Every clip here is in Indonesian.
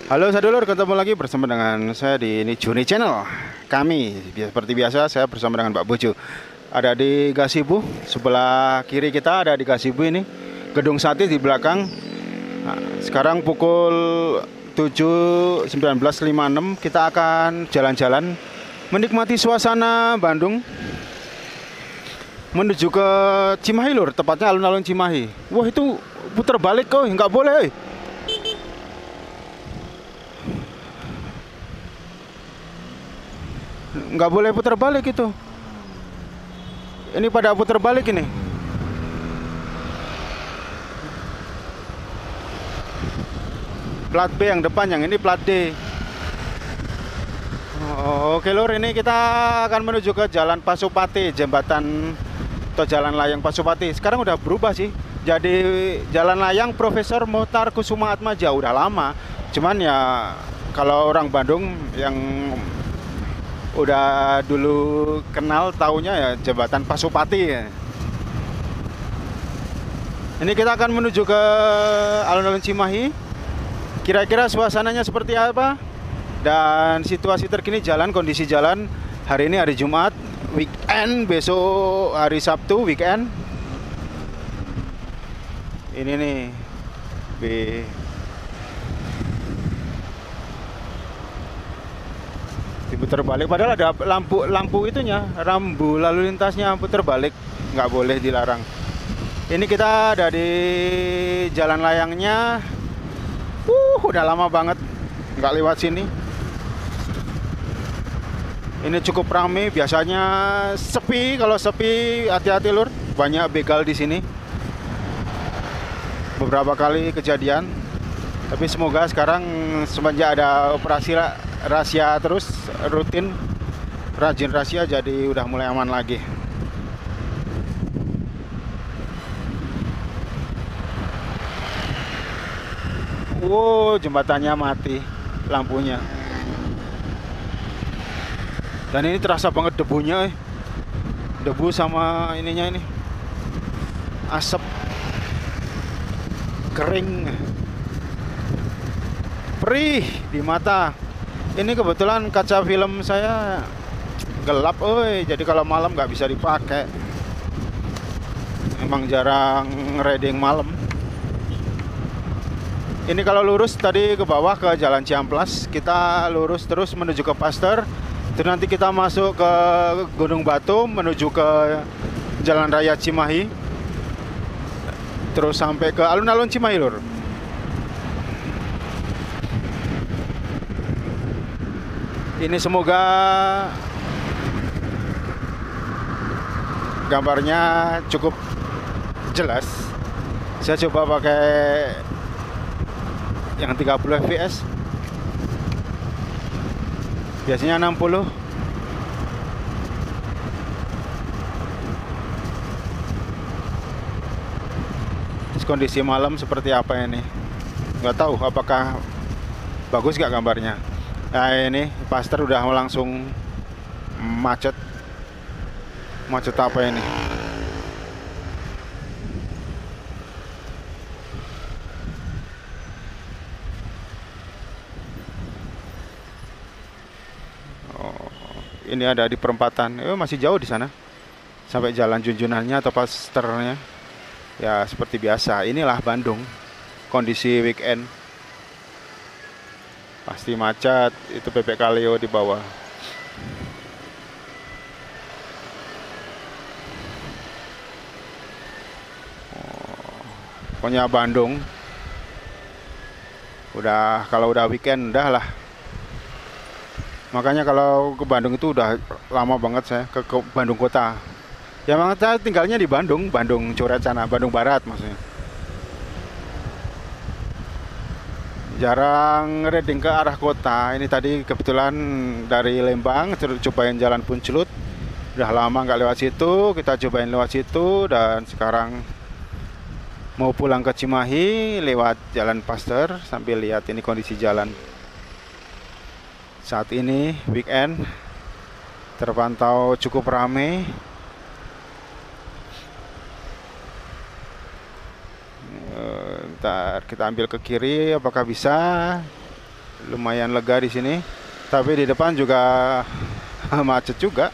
Halo sadulur, ketemu lagi bersama dengan saya di ini Juni Channel. Seperti biasa saya bersama dengan Pak Bojo. Ada di Gasibu, sebelah kiri kita ada di Gasibu ini. Gedung Sate di belakang. Nah, sekarang pukul 7.19.56 kita akan jalan-jalan menikmati suasana Bandung menuju ke Cimahi Lur, tepatnya alun-alun Cimahi. Wah, itu putar balik kok, nggak boleh. Nggak boleh putar balik itu. Ini pada putar balik ini. Plat B yang depan, yang ini plat D. Oke Lur, ini kita akan menuju ke Jalan Pasupati, jembatan atau Jalan Layang Pasupati. Sekarang udah berubah sih. Jadi Jalan Layang Profesor Mohtar Kusumaatmadja, udah lama. Cuman ya kalau orang Bandung yang udah dulu kenal taunya ya jembatan Pasupati ya. Ini kita akan menuju ke alun-alun Cimahi. Kira-kira suasananya seperti apa? Dan situasi terkini jalan, kondisi jalan hari ini hari Jumat, weekend, besok hari Sabtu, weekend. Ini nih, B. Diputar balik, padahal ada lampu itunya, rambu lalu lintasnya putar balik, nggak boleh, dilarang. Ini kita ada di jalan layangnya. Udah lama banget nggak lewat sini. Ini cukup ramai, biasanya sepi. Kalau sepi hati-hati Lur, banyak begal di sini. Beberapa kali kejadian. Tapi semoga sekarang semenjak ada operasi rahasia terus rutin, rajin rahasia, jadi udah mulai aman lagi. Wow, jembatannya mati lampunya. Dan ini terasa banget debunya, debu sama ininya ini, asap kering, perih di mata. Ini kebetulan kaca film saya gelap, jadi kalau malam nggak bisa dipakai. Emang jarang reading malam. Ini kalau lurus tadi ke bawah ke Jalan Ciamplas, kita lurus terus menuju ke Pasteur. Terus nanti kita masuk ke Gunung Batu menuju ke Jalan Raya Cimahi. Terus sampai ke alun-alun Cimahi Lur. Ini semoga gambarnya cukup jelas. Saya coba pakai yang 30 fps, biasanya 60. Terus kondisi malam seperti apa ini, nggak tahu apakah bagus nggak gambarnya. Nah ini Pasteur udah langsung macet. Macet apa ini? Ini ada di perempatan, masih jauh di sana sampai jalan junjunannya atau Pasteurnya. Ya seperti biasa, inilah Bandung, kondisi weekend pasti macet. Itu PPK Leo di bawah. Pokoknya Bandung udah, kalau udah weekend udah lah. Makanya kalau ke Bandung itu udah lama banget saya ke Bandung kota. Ya memang saya tinggalnya di Bandung, Bandung Coret sana, Bandung Barat maksudnya. Jarang reading ke arah kota. Ini tadi kebetulan dari Lembang, cobain Jalan Puncelut. Udah lama nggak lewat situ, kita cobain lewat situ. Dan sekarang mau pulang ke Cimahi lewat Jalan Pasteur sambil lihat ini kondisi jalan. Saat ini weekend, terpantau cukup ramai. Bentar, kita ambil ke kiri, apakah bisa? lumayan lega di sini. Tapi di depan juga macet juga.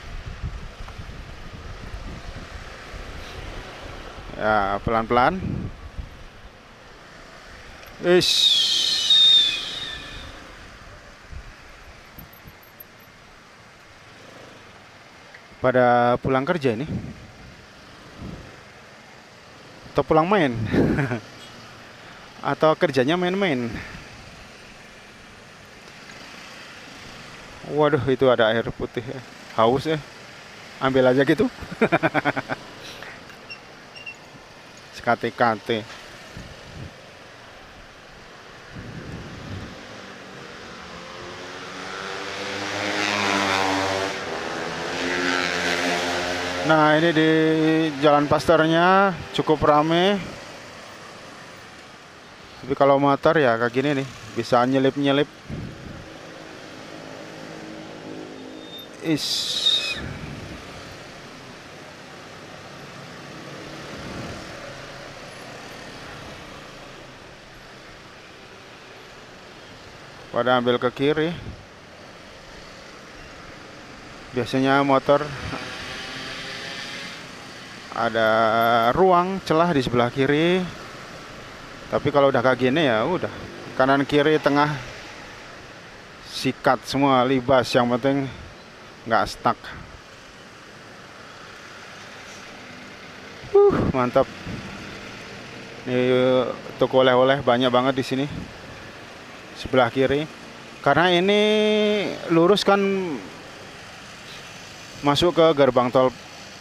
Ya, pelan-pelan. Pada pulang kerja ini atau pulang main atau kerjanya main-main. Waduh, itu ada air putih ya. Haus ya. Ambil aja gitu. Sekate-kate. Nah, ini di Jalan Pastornya cukup rame. Tapi kalau motor ya kayak gini nih, bisa nyelip-nyelip. Pada ambil ke kiri. Biasanya motor ada ruang celah di sebelah kiri, tapi kalau udah kayak gini ya udah kanan kiri tengah sikat semua, libas, yang penting nggak stuck. Mantap. Ini toko oleh-oleh banyak banget di sini sebelah kiri, karena ini lurus kan masuk ke gerbang tol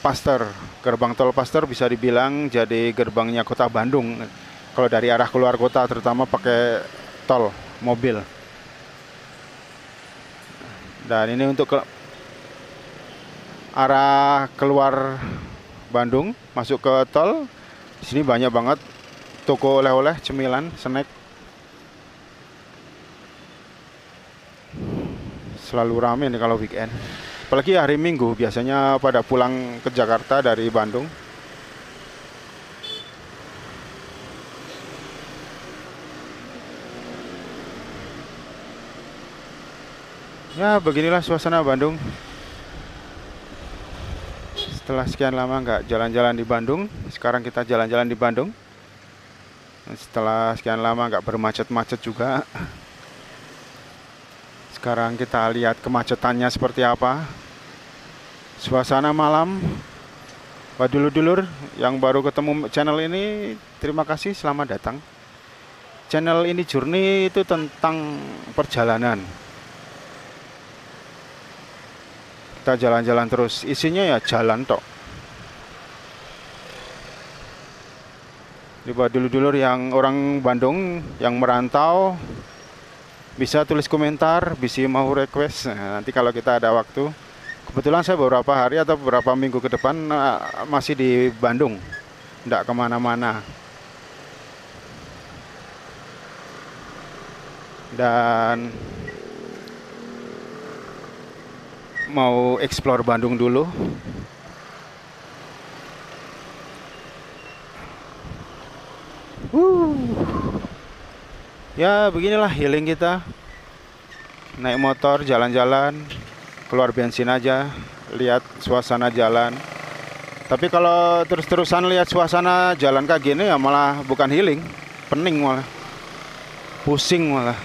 Paster. Gerbang tol Paster bisa dibilang jadi gerbangnya kota Bandung. Kalau dari arah keluar kota, terutama pakai tol mobil. Dan ini untuk arah keluar Bandung masuk ke tol. Di sini banyak banget toko oleh-oleh, cemilan, snack. Selalu ramai nih kalau weekend. Apalagi hari Minggu, biasanya pada pulang ke Jakarta dari Bandung. Ya, beginilah suasana Bandung. Setelah sekian lama nggak jalan-jalan di Bandung, sekarang kita jalan-jalan di Bandung. Setelah sekian lama nggak bermacet-macet juga, sekarang kita lihat kemacetannya seperti apa. Suasana malam. Buat dulur-dulur yang baru ketemu channel ini, terima kasih, selamat datang. Channel ini Journey itu tentang perjalanan. Kita jalan-jalan terus, isinya ya jalan tok. Buat dulur-dulur yang orang Bandung yang merantau, bisa tulis komentar, bisa mau request. Nah, nanti kalau kita ada waktu. Kebetulan saya beberapa hari atau beberapa minggu ke depan masih di Bandung, tidak kemana-mana. Dan mau explore Bandung dulu. Ya beginilah healing kita. Naik motor, jalan-jalan, keluar bensin aja, lihat suasana jalan. Tapi kalau terus-terusan lihat suasana jalan kayak gini ya malah bukan healing, pening malah, pusing malah.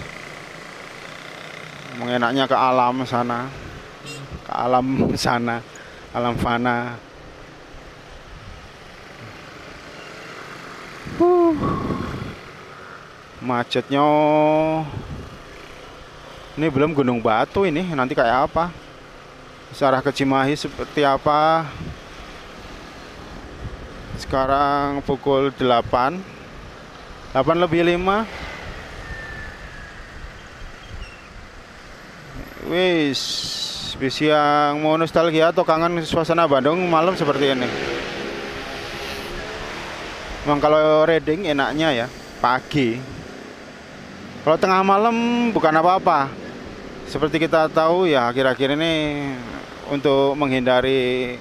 Mengenaknya ke alam sana, alam fana. Macetnya. Ini belum Gunung Batu ini, nanti kayak apa? Arah ke Cimahi seperti apa? Sekarang pukul 8 lebih 5. Wis, yang mau nostalgia atau kangen suasana Bandung malam seperti ini. Memang kalau reading enaknya ya pagi. Kalau tengah malam bukan apa-apa. Seperti kita tahu ya, akhir-akhir ini untuk menghindari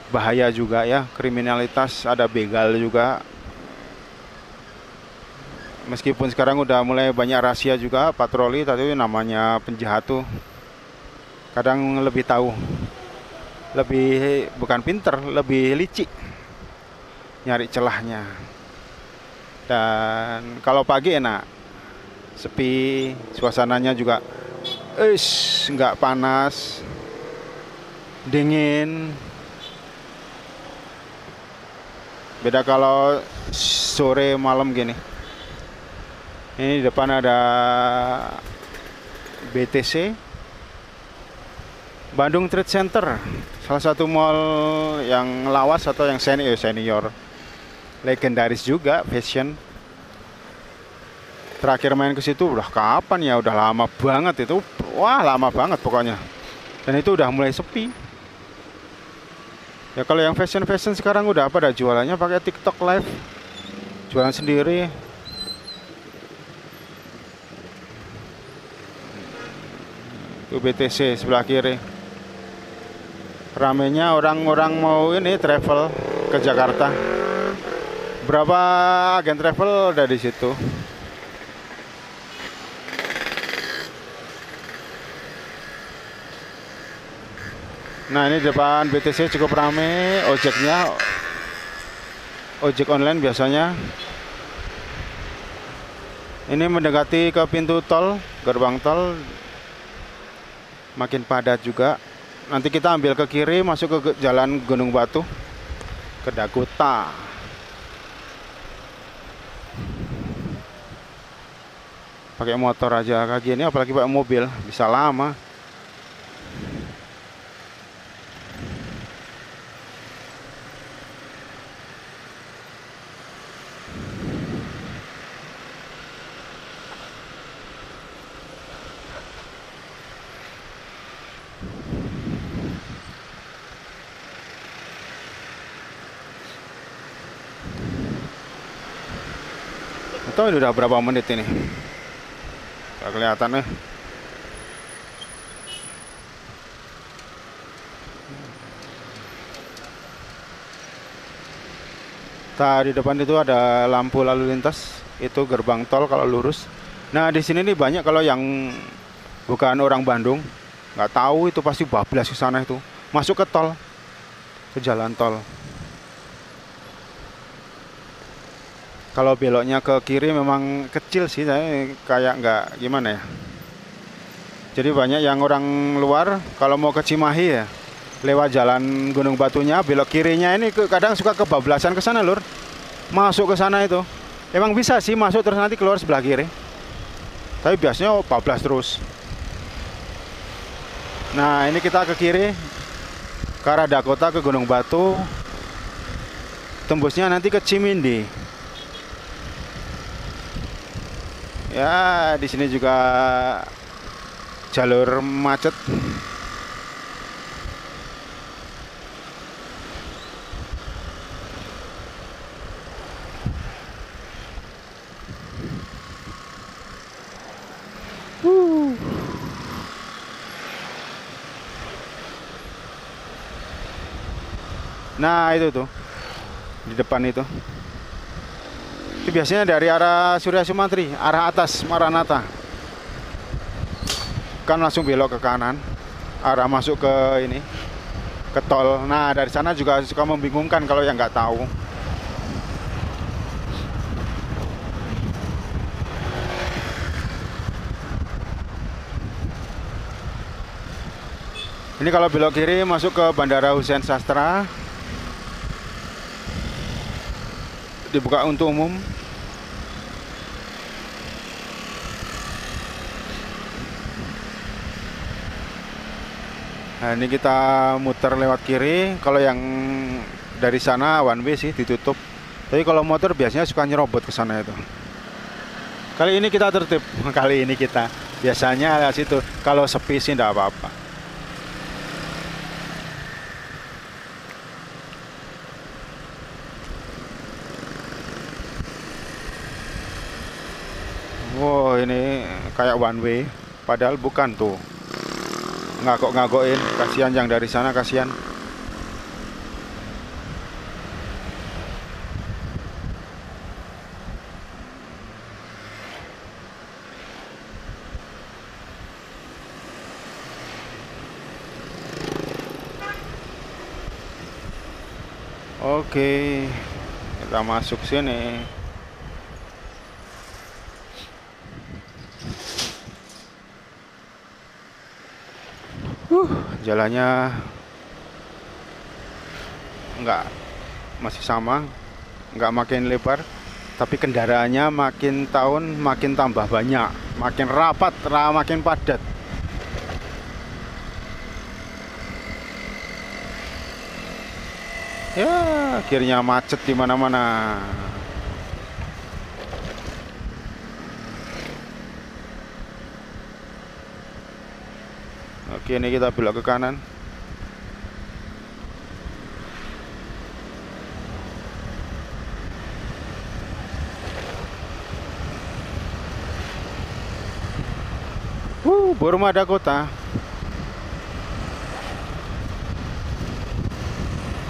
bahaya juga ya, kriminalitas, ada begal juga. Meskipun sekarang udah mulai banyak rahasia juga patroli, tapi namanya penjahat tuh kadang lebih tahu, lebih bukan pinter, lebih licik nyari celahnya. Dan kalau pagi enak, sepi, suasananya juga nggak panas, dingin. Beda kalau sore malam gini. Ini di depan ada BTC, Bandung Trade Center, salah satu mall yang lawas atau yang senior, legendaris juga fashion. Terakhir main ke situ udah kapan ya? Udah lama banget itu. Wah, lama banget pokoknya. Dan itu udah mulai sepi. Ya kalau yang fashion sekarang udah pada jualannya pakai TikTok Live. Jualan sendiri. Itu BTC sebelah kiri. Ramenya orang-orang mau ini travel ke Jakarta. Berapa agen travel ada di situ. Nah, ini depan BTC cukup rame, ojeknya, ojek online biasanya. Ini mendekati ke pintu tol, gerbang tol, makin padat juga. Nanti kita ambil ke kiri, masuk ke jalan Gunung Batu, ke Dakota. Pakai motor aja kaki ini, apalagi pakai mobil, bisa lama. Tahu ini udah berapa menit ini? Gak kelihatan nih. Tadi depan itu ada lampu lalu lintas, itu gerbang tol kalau lurus. Nah di sini nih banyak kalau yang bukan orang Bandung, nggak tahu itu pasti bablas ke sana itu, masuk ke tol, ke jalan tol. Kalau beloknya ke kiri memang kecil sih, kayak nggak gimana ya. Jadi banyak yang orang luar kalau mau ke Cimahi ya, lewat jalan Gunung Batunya, belok kirinya ini kadang suka kebablasan ke sana lur. Masuk ke sana itu. Emang bisa sih masuk terus nanti keluar sebelah kiri. Tapi biasanya bablas terus. Nah ini kita ke kiri, ke arah Dakota, ke Gunung Batu. Tembusnya nanti ke Cimindi. Ya, di sini juga jalur macet. Nah, itu tuh. Di depan itu. Itu biasanya dari arah Surya Sumantri, arah atas Maranatha. Kan langsung belok ke kanan, arah masuk ke ini, ke tol. Nah dari sana juga suka membingungkan kalau yang nggak tahu. Ini kalau belok kiri masuk ke Bandara Hussein Sastra, dibuka untuk umum. Nah ini kita muter lewat kiri. Kalau yang dari sana one way sih ditutup. Tapi kalau motor biasanya suka nyerobot ke sana itu. Kali ini kita tertib. Kali ini kita biasanya lihat situ. Kalau sepi sih enggak apa-apa. Wow ini kayak one way. Padahal bukan tuh. Ngagok-ngagokin, kasihan yang dari sana, kasihan. Oke, kita masuk sini. Jalannya nggak masih sama, nggak makin lebar, tapi kendaraannya makin tahun makin tambah banyak, makin rapat, makin padat. Ya, akhirnya macet di mana-mana. Oke, ini kita belok ke kanan. Burma Dakota.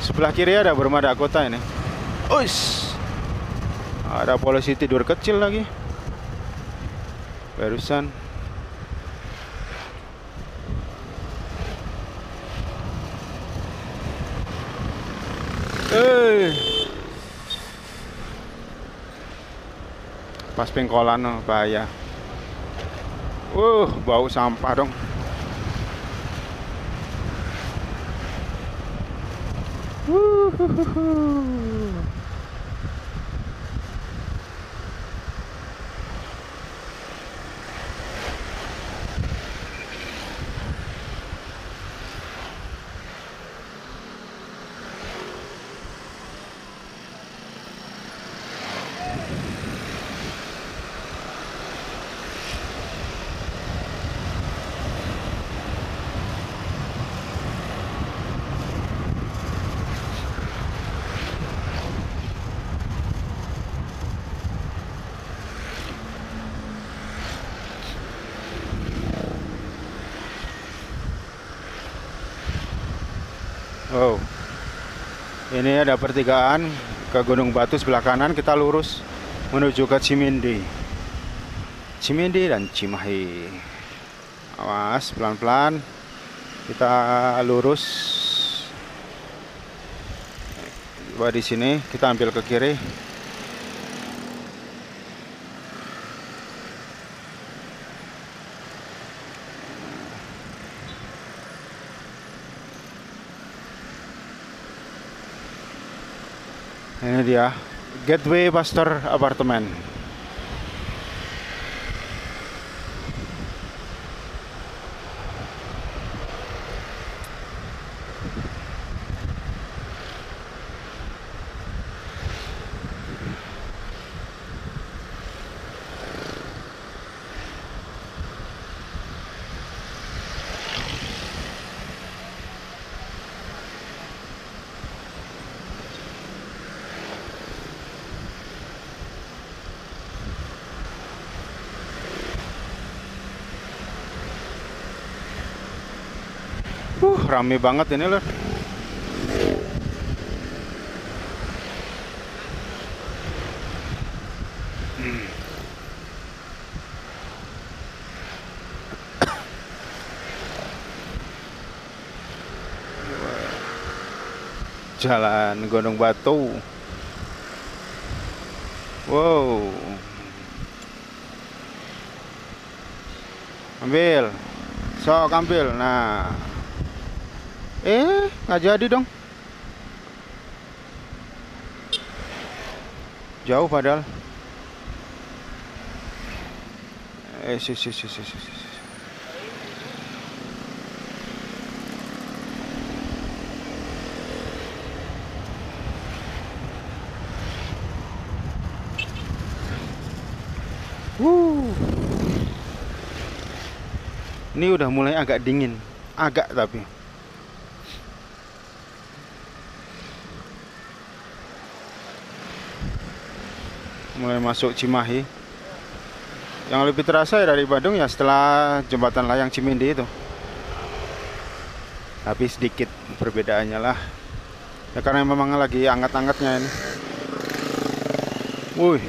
Sebelah kiri ada Burma Dakota ini. Uish. Ada polisi tidur kecil lagi. Barusan. Pas pengkolan, bahaya. Bau sampah dong. Oh, ini ada pertigaan ke Gunung Batu sebelah kanan. Kita lurus menuju ke Cimindi dan Cimahi. Awas, pelan-pelan. Kita lurus. Coba di sini kita ambil ke kiri. Ini dia Gateway Pasteur Apartemen. Rame banget ini loh. Jalan Gunung Batu. Wow. Ambil. Sok ambil. Nah. Nggak jadi dong. Jauh padahal. Si. Ini udah mulai agak dingin, agak tapi. Mulai masuk Cimahi. Yang lebih terasa ya dari Bandung ya setelah jembatan layang Cimindi itu. Tapi sedikit perbedaannya lah. Ya karena memang lagi anget-angetnya ini. Wuih.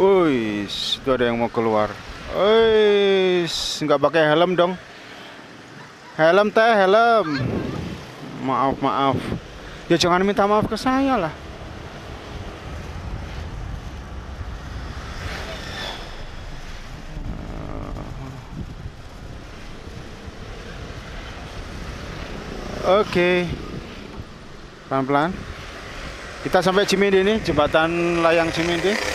Wih, itu ada yang mau keluar. Wih, nggak pakai helm dong. Helm teh, helm. Maaf, maaf. Ya jangan minta maaf ke saya lah. Oke, pelan-pelan. Kita sampai Cimindi nih, jembatan layang Cimindi.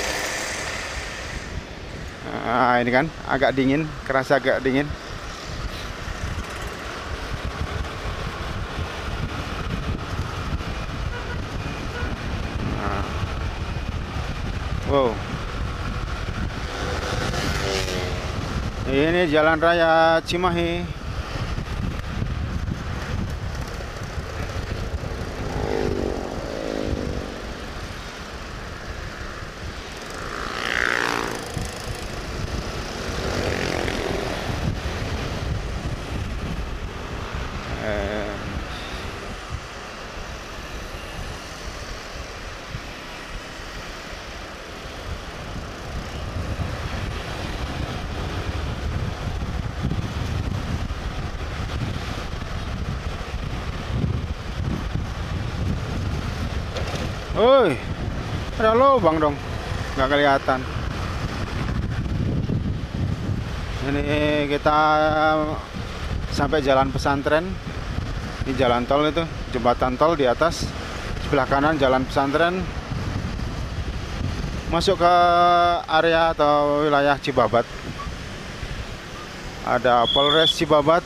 Nah, ini kan agak dingin, kerasa agak dingin. Nah. Wow. Ini Jalan Raya Cimahi. Woi, ada lubang dong, nggak kelihatan. Ini kita sampai jalan pesantren. Ini jalan tol itu, jembatan tol di atas. Sebelah kanan jalan pesantren. Masuk ke area atau wilayah Cibabat. Ada Polres Cibabat.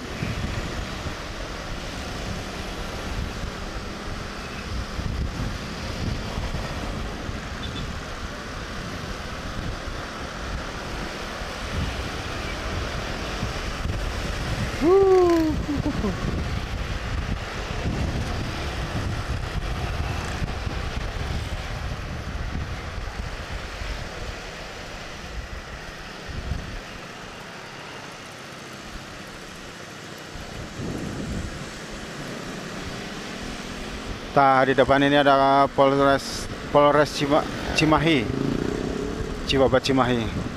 Nah, di depan ini ada Polres Cimahi, Cibabat Cimahi.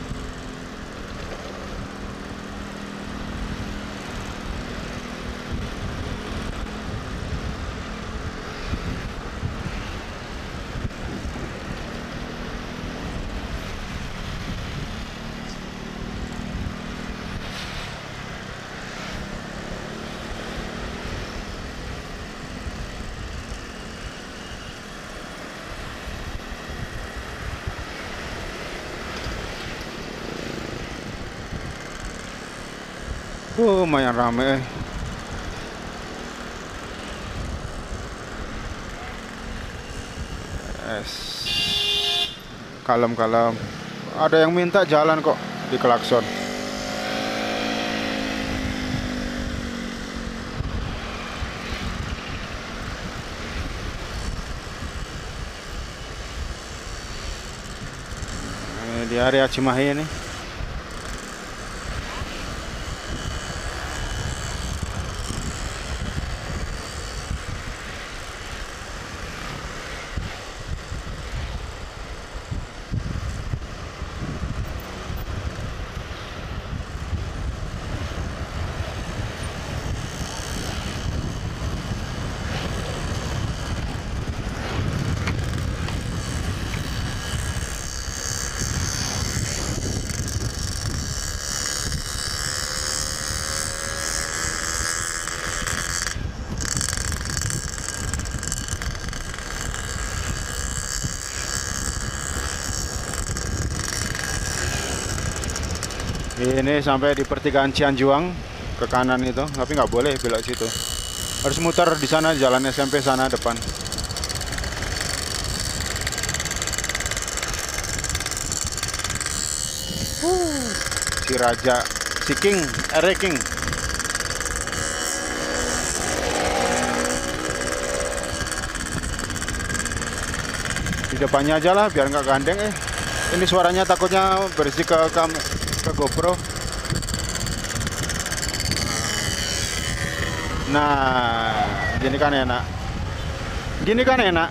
Lumayan rame. Kalem-kalem. Ada yang minta jalan kok di klakson. Ini di area Cimahi ini. Ini sampai di pertigaan Cianjuang ke kanan itu, tapi nggak boleh belok situ. Harus muter di sana, jalan SMP sana depan. Si Raja, si King, King. Di depannya aja lah, biar nggak gandeng. Ini suaranya takutnya berisik ke GoPro. Nah, gini kan enak. Gini kan enak.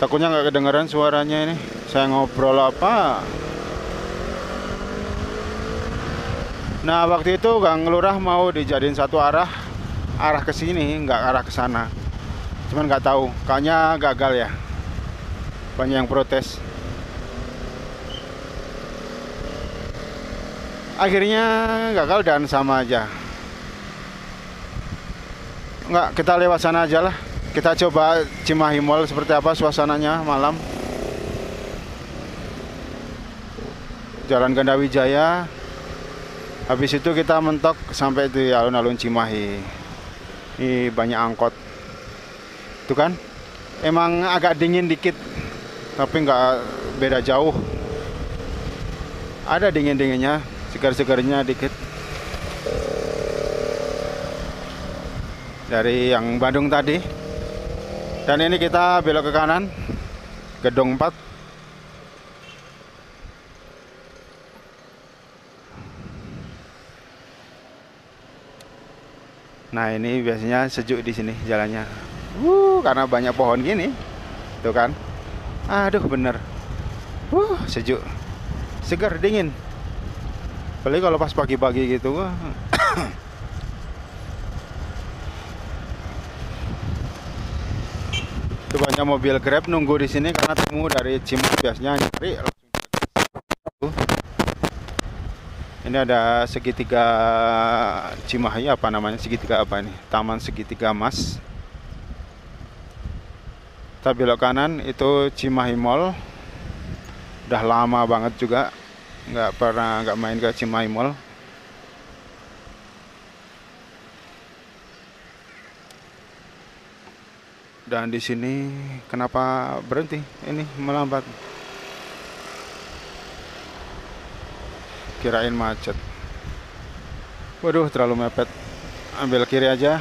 Takutnya nggak kedengeran suaranya ini. Saya ngobrol apa. Nah, waktu itu Gang Lurah mau dijadiin satu arah ke sini, nggak arah ke sana. Cuman nggak tahu, kayaknya gagal ya. Banyak yang protes. Akhirnya gagal dan sama aja. Nggak, kita lewat sana aja lah. Kita coba Cimahi Mall seperti apa suasananya malam. Jalan Ganda Wijaya. Habis itu kita mentok sampai di alun-alun Cimahi. Ini banyak angkot. Tuh kan? Emang agak dingin dikit, tapi nggak beda jauh. Ada dingin-dinginnya, segar-segarnya dikit. Dari yang Bandung tadi. Dan ini kita belok ke kanan, Gedung 4. Nah, ini biasanya sejuk di sini jalannya. Karena banyak pohon gini. Tuh kan? Aduh, bener. Sejuk. Segar, dingin. Apalagi kalau pas pagi-pagi gitu. Itu banyak mobil Grab nunggu di sini karena temu dari Cimahi biasanya nyari langsung. Ini ada segitiga Cimahi, apa namanya, segitiga apa ini? Taman Segitiga Emas. Kita belok kanan itu Cimahi Mall. Udah lama banget juga nggak main ke Cimahi Mall. Dan di sini kenapa berhenti? Ini melambat. Kirain macet. Waduh, terlalu mepet. Ambil kiri aja.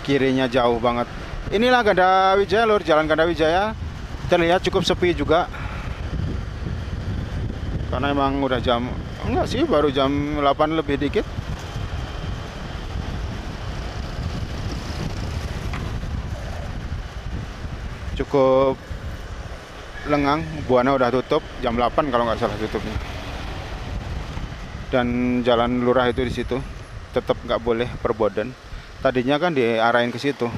Kirinya jauh banget. Inilah Ganda Wijaya, Lur. Jalan Ganda Wijaya. Terlihat cukup sepi juga. Karena emang udah enggak sih, baru jam 8 lebih dikit. Cukup lengang. Buana udah tutup jam 8 kalau nggak salah tutupnya. Dan Jalan Lurah itu di situ tetap nggak boleh perboden. Tadinya kan diarahin ke situ.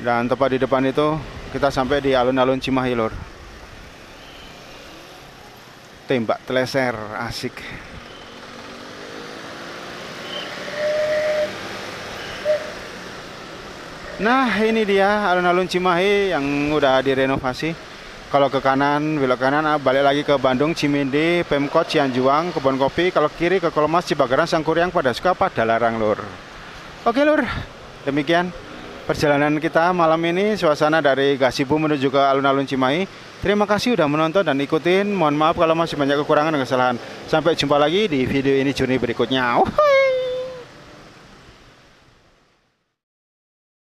Dan tepat di depan itu kita sampai di alun-alun Cimahi, Lur. Tembak teleser, asik. Nah, ini dia alun-alun Cimahi yang udah direnovasi. Kalau ke kanan, belok kanan, balik lagi ke Bandung, Cimindi, Pemkot, Cianjuang, Kebon Kopi. Kalau kiri ke Kolomas, Cibagaran, Sangkuriang, Padaska, Padalarang, Lur. Oke, Lur. Demikian perjalanan kita malam ini, suasana dari Gasibu menuju ke alun-alun Cimahi. Terima kasih udah menonton dan ikutin. Mohon maaf kalau masih banyak kekurangan dan kesalahan. Sampai jumpa lagi di video ini Journey berikutnya.